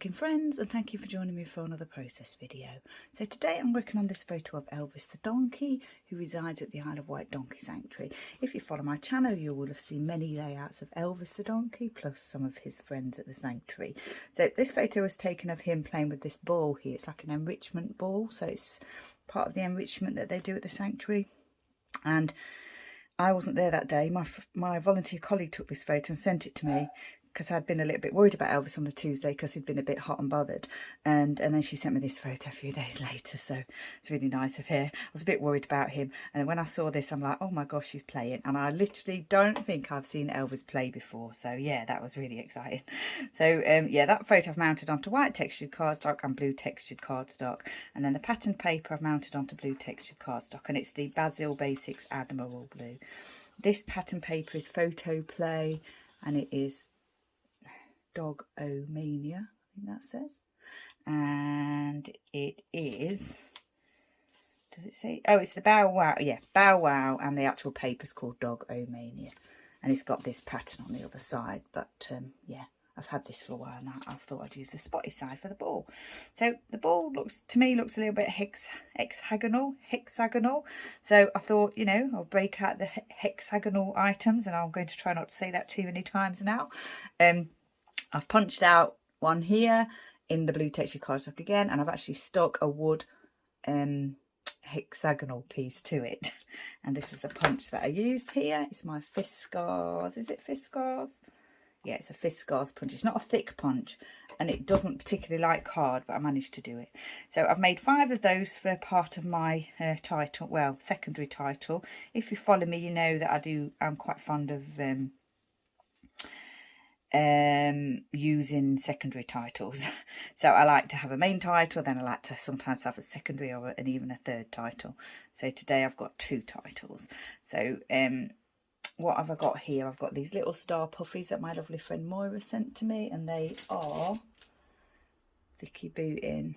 looking friends, and thank you for joining me for another process video. So today I'm working on this photo of Elvis the donkey, who resides at the Isle of Wight Donkey Sanctuary. If you follow my channel, you will have seen many layouts of Elvis the donkey plus some of his friends at the sanctuary. So this photo was taken of him playing with this ball here. It's like an enrichment ball, so it's part of the enrichment that they do at the sanctuary. And I wasn't there that day. My volunteer colleague took this photo and sent it to me, because I'd been a little bit worried about Elvis on the Tuesday because he'd been a bit hot and bothered, and then she sent me this photo a few days later, so it's really nice of her. I was a bit worried about him, and when I saw this I'm like, oh my gosh, he's playing, and I literally don't think I've seen Elvis play before, so yeah, that was really exciting. So yeah, that photo I've mounted onto white textured cardstock and blue textured cardstock, and then the pattern paper I've mounted onto blue textured cardstock, and it's the Bazzill Basics Admiral blue. This pattern paper is Photoplay, and it is Dog-o-mania, I think that says, and it is, does it say, oh, it's the BowWow, yeah, BowWow, and the actual paper's called Dog-o-mania, and it's got this pattern on the other side, but yeah, I've had this for a while now. I thought I'd use the spotty side for the ball. So the ball looks a little bit hexagonal, so I thought, you know, I'll break out the hexagonal items, and I'm going to try not to say that too many times now. I've punched out one here in the blue textured cardstock again, and I've actually stuck a wood hexagonal piece to it. And this is the punch that I used here. It's my Fiskars. Is it Fiskars? Yeah, it's a Fiskars punch. It's not a thick punch, and it doesn't particularly like card, but I managed to do it. So I've made 5 of those for part of my title, well, secondary title. If you follow me, you know that I'm quite fond of using secondary titles. So I like to have a main title, then I like to sometimes have a secondary and even a third title. So today I've got 2 titles. So what have I got here? I've got these little star puffies that my lovely friend Moira sent to me, and they are Vicky Bootin.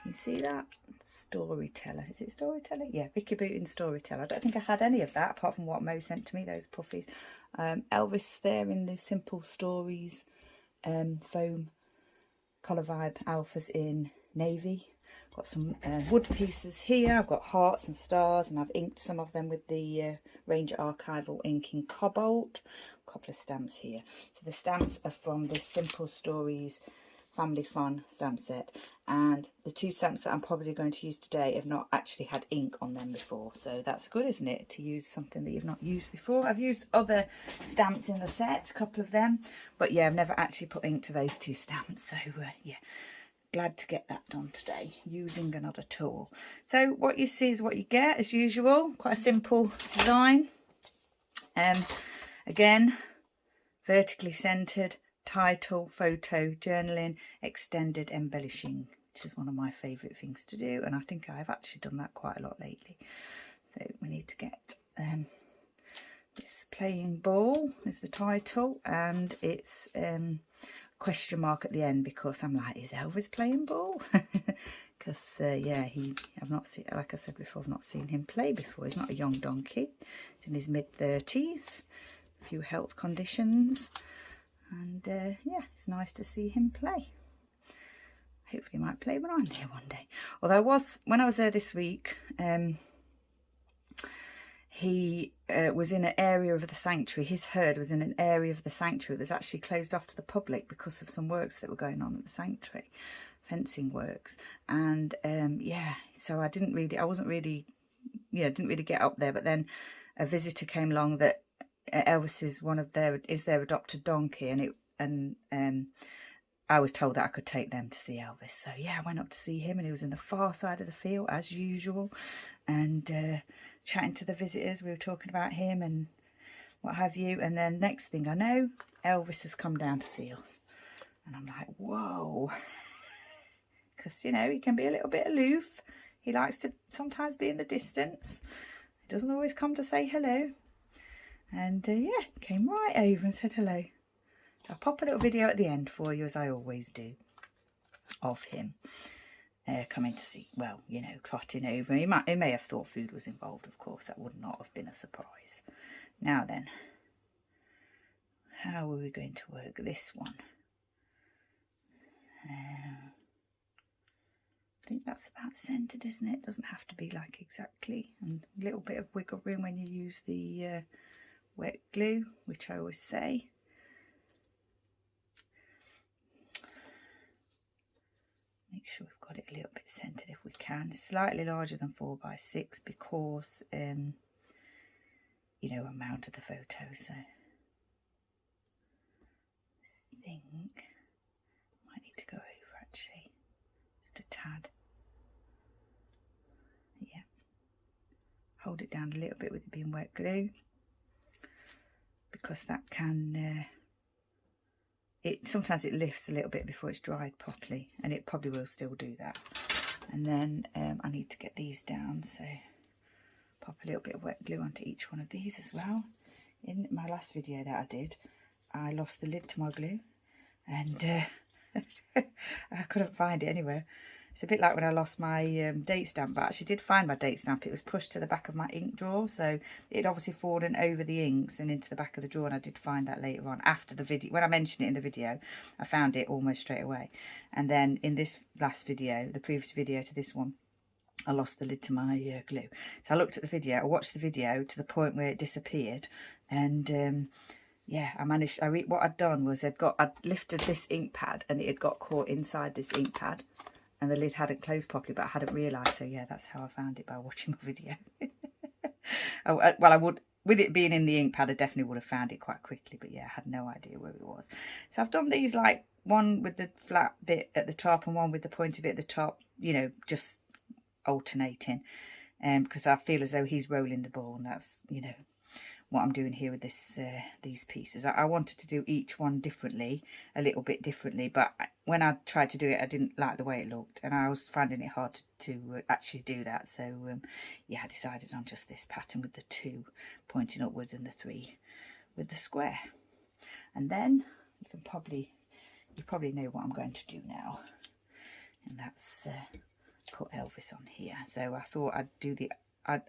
Can you see that? Storyteller. Is it Storyteller? Yeah, Vicky Bootin Storyteller. I don't think I had any of that apart from what Mo sent to me, those puffies. Elvis there in the Simple Stories foam colour vibe alphas in navy. Got some wood pieces here. I've got hearts and stars, and I've inked some of them with the Ranger Archival ink in cobalt. A couple of stamps here. So the stamps are from this Simple Stories Family Fun stamp set, and the 2 stamps that I'm probably going to use today have not actually had ink on them before, so that's good, isn't it, to use something that you've not used before. I've used other stamps in the set, a couple of them, but yeah, I've never actually put ink to those 2 stamps, so yeah, glad to get that done today using another tool. So what you see is what you get, as usual. Quite a simple design, again, vertically centered, title, photo, journaling, extended embellishing, which is one of my favourite things to do, and I think I've actually done that quite a lot lately. So we need to get this playing ball is the title, and it's question mark at the end, because I'm like, is Elvis playing ball? Because yeah, I've not seen, like I said before, I've not seen him play before. He's not a young donkey. He's in his mid-30s, a few health conditions. And yeah, it's nice to see him play. Hopefully he might play when I'm there one day. Although when I was there this week, he was in an area of the sanctuary. His herd was in an area of the sanctuary that was actually closed off to the public because of some works that were going on at the sanctuary, fencing works. And yeah, so I didn't really get up there. But then a visitor came along that Elvis is their adopted donkey, and I was told that I could take them to see Elvis. So yeah, I went up to see him, and he was in the far side of the field as usual, and chatting to the visitors. We were talking about him and what have you, and then next thing I know, Elvis has come down to see us, and I'm like, whoa, because you know, he can be a little bit aloof. He likes to sometimes be in the distance. He doesn't always come to say hello. And yeah, came right over and said hello. I'll pop a little video at the end for you, as I always do, of him coming to see, well, you know, trotting over. He may have thought food was involved, of course. That would not have been a surprise. Now then, how are we going to work this one? think that's about centered, isn't it? Doesn't have to be like exactly. And a little bit of wiggle room when you use the wet glue, which I always say. Make sure we've got it a little bit centered if we can. Slightly larger than 4x6 because, you know, I mounted the photo, so I think I might need to go over actually, just a tad. Yeah, hold it down a little bit with it being wet glue because that can. Sometimes it lifts a little bit before it's dried properly, and it probably will still do that. And then I need to get these down, so pop a little bit of wet glue onto each one of these as well. In my last video that I did, I lost the lid to my glue, and I couldn't find it anywhere. It's a bit like when I lost my date stamp, but I actually did find my date stamp. It was pushed to the back of my ink drawer, so it obviously fallen over the inks and into the back of the drawer, and I did find that later on after the video. When I mentioned it in the video, I found it almost straight away. And then in this last video, the previous video to this one, I lost the lid to my glue. So I looked at the video, I watched the video to the point where it disappeared, and yeah, I managed. What I'd done was I'd lifted this ink pad, and it had got caught inside this ink pad, and the lid hadn't closed properly, but I hadn't realised. So yeah, that's how I found it, by watching my video. Well, I would, with it being in the ink pad, I definitely would have found it quite quickly, but yeah, I had no idea where it was. So I've done these, like one with the flat bit at the top and one with the pointy bit at the top, you know, just alternating, because I feel as though he's rolling the ball, and that's, you know, what I'm doing here with this these pieces. I wanted to do each one differently, a little bit differently, but when I tried to do it, I didn't like the way it looked, and I was finding it hard to actually do that. So yeah, I decided on just this pattern with the 2 pointing upwards and the 3 with the square. And then you probably know what I'm going to do now, and that's put Elvis on here. So I thought I'd do the I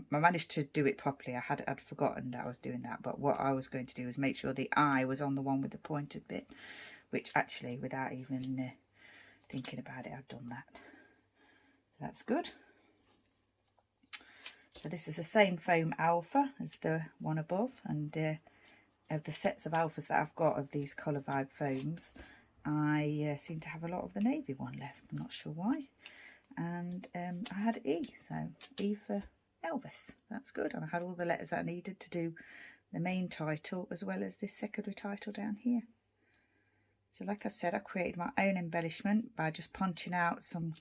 managed to do it properly. I'd forgotten that I was doing that, but what I was going to do was make sure the eye was on the one with the pointed bit, which actually, without even thinking about it, I've done that. So that's good. So this is the same foam alpha as the one above, and of the sets of alphas that I've got of these Colour Vibe foams, I seem to have a lot of the navy one left. I'm not sure why. And I had E, so E for Elvis. That's good. And I had all the letters that I needed to do the main title as well as this secondary title down here. So like I said, I created my own embellishment by just punching out some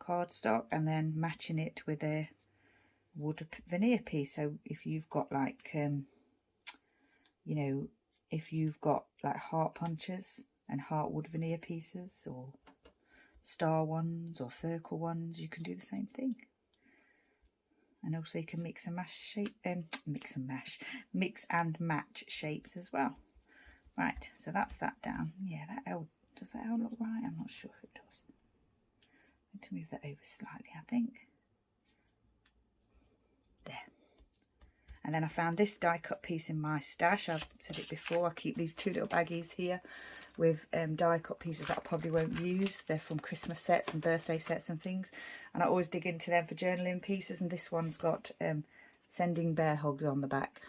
cardstock and then matching it with a wood veneer piece. So if you've got like, you know, if you've got like heart punches and heart wood veneer pieces, or star ones or circle ones, you can do the same thing. And also you can mix and match shapes as well. Right, so that's that down. Yeah, that L, does that L look right? I'm not sure if it does. I need to move that over slightly, I think. There. And then I found this die cut piece in my stash. I've said it before, I keep these 2 little baggies here with die cut pieces that I probably won't use. They're from Christmas sets and birthday sets and things, and I always dig into them for journaling pieces, and this one's got sending bear hugs on the back.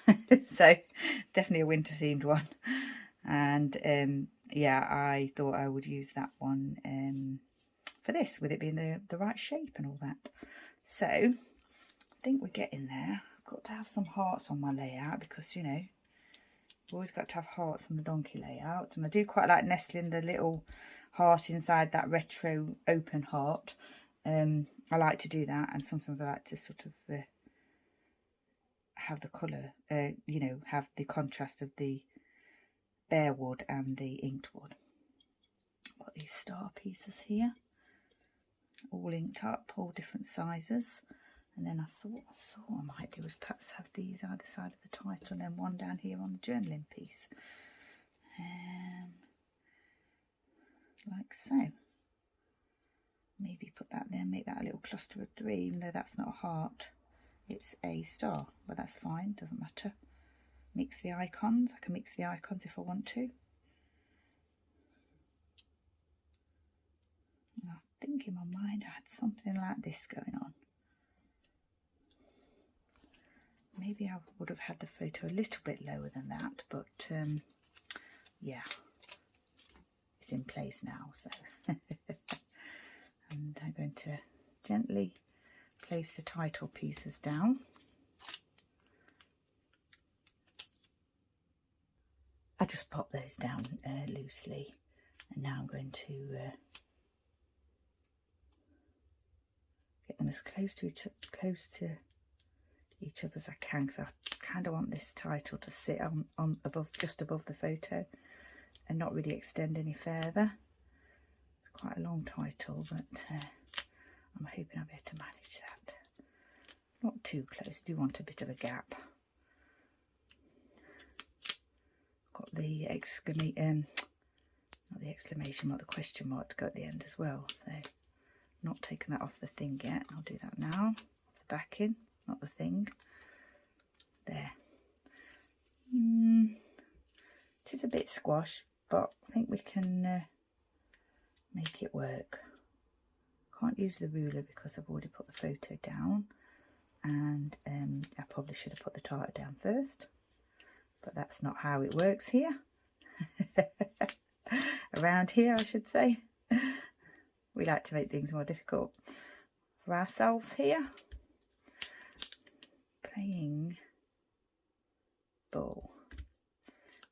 So it's definitely a winter themed one. And yeah, I thought I would use that one for this, with it being the right shape and all that. So I think we're getting there. I've got to have some hearts on my layout because, you know, you've always got to have hearts on the donkey layout. And I do quite like nestling the little heart inside that retro open heart. I like to do that, and sometimes I like to sort of have the colour, you know, have the contrast of the bare wood and the inked wood. Got these star pieces here, all inked up, all different sizes. And then I thought I might do is perhaps have these either side of the title, and then one down here on the journaling piece. Like so. Maybe put that there, make that a little cluster of 3, even though that's not a heart, it's a star, but that's fine, doesn't matter. Mix the icons, I can mix the icons if I want to. I think in my mind I had something like this going on. Maybe I would have had the photo a little bit lower than that, but yeah, it's in place now. So and I'm going to gently place the title pieces down. I just pop those down loosely, and now I'm going to get them as close to each other as I can, because I kind of want this title to sit on above, just above the photo, and not really extend any further. It's quite a long title, but I'm hoping I'll be able to manage that. Not too close. I do want a bit of a gap. Got the not the exclamation mark, the question mark to go at the end as well. So not taking that off the thing yet. I'll do that now. Off the backing, not the thing. There. It is a bit squashed, but I think we can make it work. Can't use the ruler because I've already put the photo down, and I probably should have put the title down first, but that's not how it works here. Around here, I should say. We like to make things more difficult for ourselves here. Playing ball.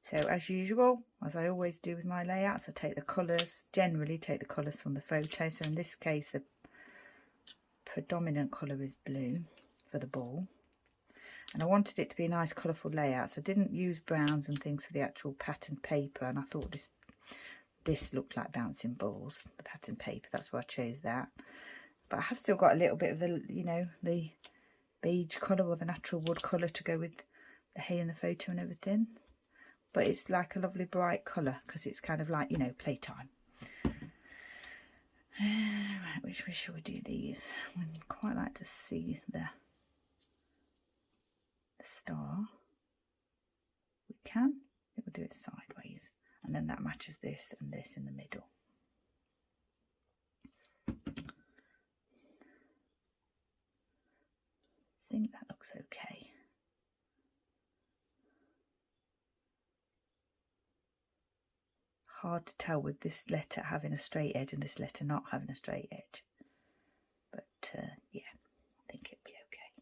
So as usual, as I always do with my layouts, I take the colours, generally take the colours from the photo. So in this case, the predominant colour is blue for the ball. And I wanted it to be a nice colourful layout, so I didn't use browns and things for the actual pattern paper, and I thought this looked like bouncing balls, the pattern paper, that's why I chose that. But I have still got a little bit of the, you know, the beige colour or the natural wood colour to go with the hay in the photo and everything. But it's like a lovely bright colour because it's kind of like, you know, playtime. Right, which way shall we do these? I'd quite like to see the star. We can. It will do it sideways, and then that matches this and this in the middle. I think that looks okay. Hard to tell with this letter having a straight edge and this letter not having a straight edge, but yeah, I think it'll be okay.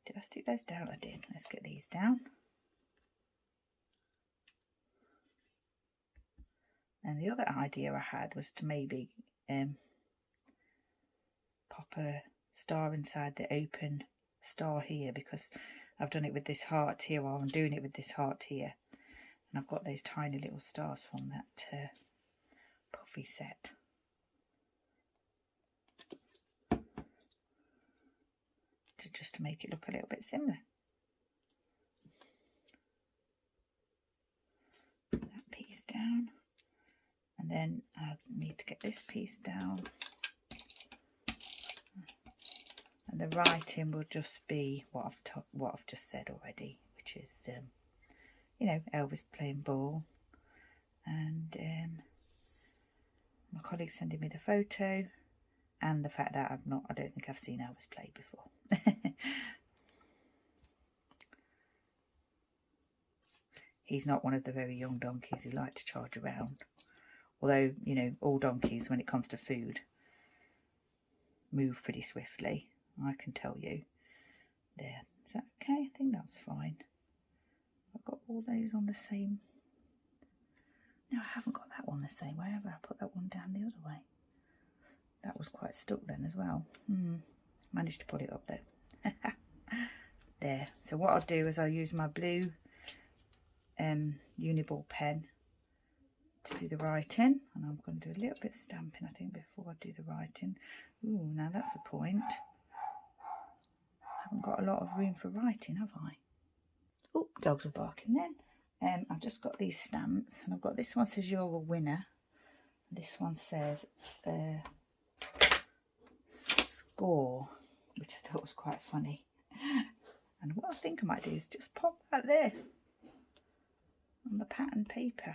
Did I stick those down? I did. Let's get these down. And the other idea I had was to maybe pop a star inside the open star here, because I've done it with this heart here, while I'm doing it with this heart here. And I've got those tiny little stars from that puffy set. Just to make it look a little bit similar. Put that piece down. And then I need to get this piece down. And the writing will just be what I've just said already, which is you know, Elvis playing ball, and my colleague sending me the photo, and the fact that I don't think I've seen Elvis play before. He's not one of the very young donkeys who like to charge around, although, you know, all donkeys when it comes to food move pretty swiftly, I can tell you. There, is that okay? I think that's fine. I've got all those on the same. No, I haven't got that one the same way. Have I put that one down the other way? That was quite stuck then as well. Managed to pull it up though. There. So what I'll do is I'll use my blue Uniball pen to do the writing, and I'm going to do a little bit of stamping, I think, before I do the writing. Ooh, now that's a point. I haven't got a lot of room for writing, have I? Oh, dogs are barking then. I've just got these stamps, and I've got this one says you're a winner. This one says score, which I thought was quite funny. And what I think I might do is just pop that there on the pattern paper.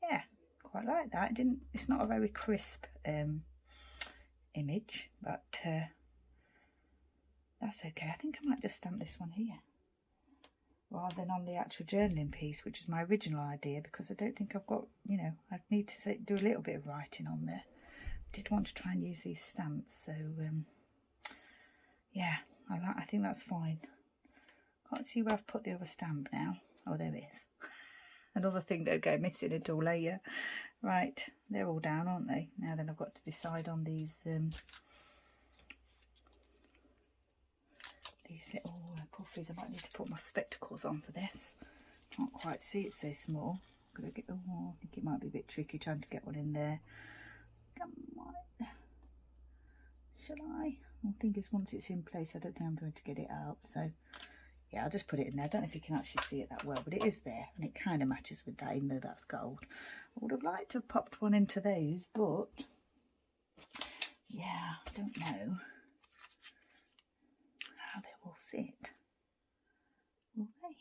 Yeah, quite like that. It's not a very crisp image, but that's okay. I think I might just stamp this one here rather than on the actual journaling piece, which is my original idea, because I don't think I've got, you know, I need to do a little bit of writing on there. I did want to try and use these stamps, so yeah, I think that's fine. Can't see where I've put the other stamp now. Oh, there it is. Another thing that'll go missing until later. Right, they're all down, aren't they? Now then I've got to decide on these little puffies. I might need to put my spectacles on for this. Can't quite see, it's so small. Gotta get, oh, I think it might be a bit tricky trying to get one in there. Come on. Shall I? I think it's once it's in place, I don't think I'm going to get it out. So yeah, I'll just put it in there. I don't know if you can actually see it that well, but it is there, and it kind of matches with that, even though that's gold. I would have liked to have popped one into those, but yeah, I don't know how they will fit. Will they?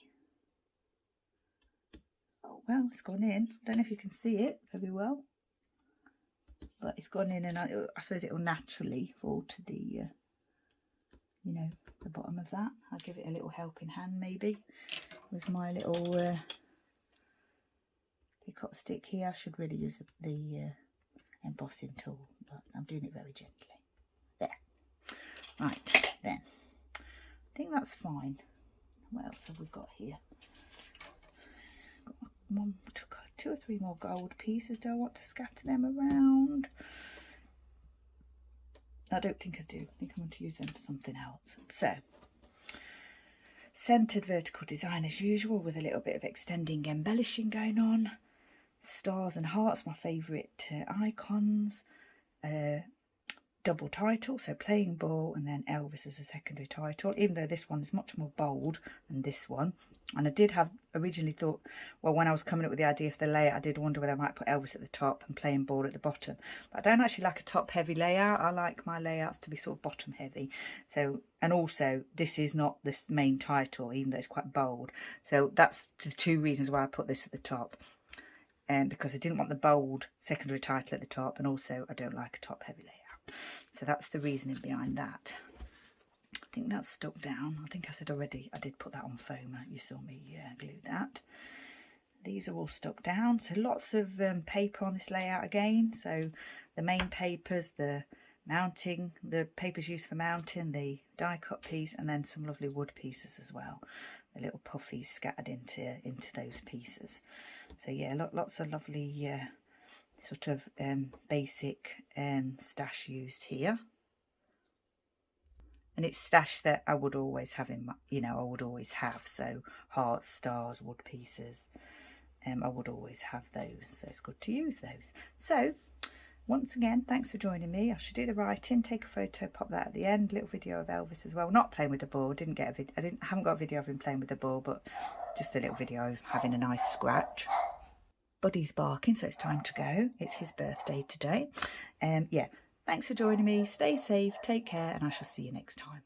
Oh, well, it's gone in. I don't know if you can see it very well, but it's gone in, and I suppose it will naturally fall to the, you know, the bottom of that. I'll give it a little helping hand maybe with my little pick-up stick here. I should really use the embossing tool, but I'm doing it very gently. There. Right, then. I think that's fine. What else have we got here? Got two or three more gold pieces. Do I want to scatter them around? I don't think I do. I think I want to use them for something else. So, centered vertical design as usual, with a little bit of extending embellishing going on. Stars and hearts, my favourite icons. Double title, so playing ball and then Elvis as a secondary title, even though this one is much more bold than this one. And I did have originally thought, well, when I was coming up with the idea for the layout, I did wonder whether I might put Elvis at the top and playing ball at the bottom. But I don't actually like a top heavy layout. I like my layouts to be sort of bottom heavy. So, and also this is not the main title, even though it's quite bold. So that's the two reasons why I put this at the top. Because I didn't want the bold secondary title at the top, and also I don't like a top heavy layout. So that's the reasoning behind that. I think that's stuck down. I think I said already I did put that on foam. You saw me glue that. These are all stuck down. So lots of paper on this layout again. So the main papers, the mounting, the papers used for mounting, the die cut piece, and then some lovely wood pieces as well. The little puffies scattered into those pieces. So yeah, lots of lovely sort of basic stash used here, and it's stash that I would always have in my, you know, I would always have. So hearts, stars, wood pieces, I would always have those, so it's good to use those. So once again, thanks for joining me. I should do the writing, take a photo, pop that at the end. Little video of Elvis as well, not playing with the ball. Didn't get a video. I haven't got a video of him playing with the ball, but just a little video of having a nice scratch. Buddy's barking, so it's time to go. It's his birthday today. Yeah, thanks for joining me. Stay safe, take care, and I shall see you next time.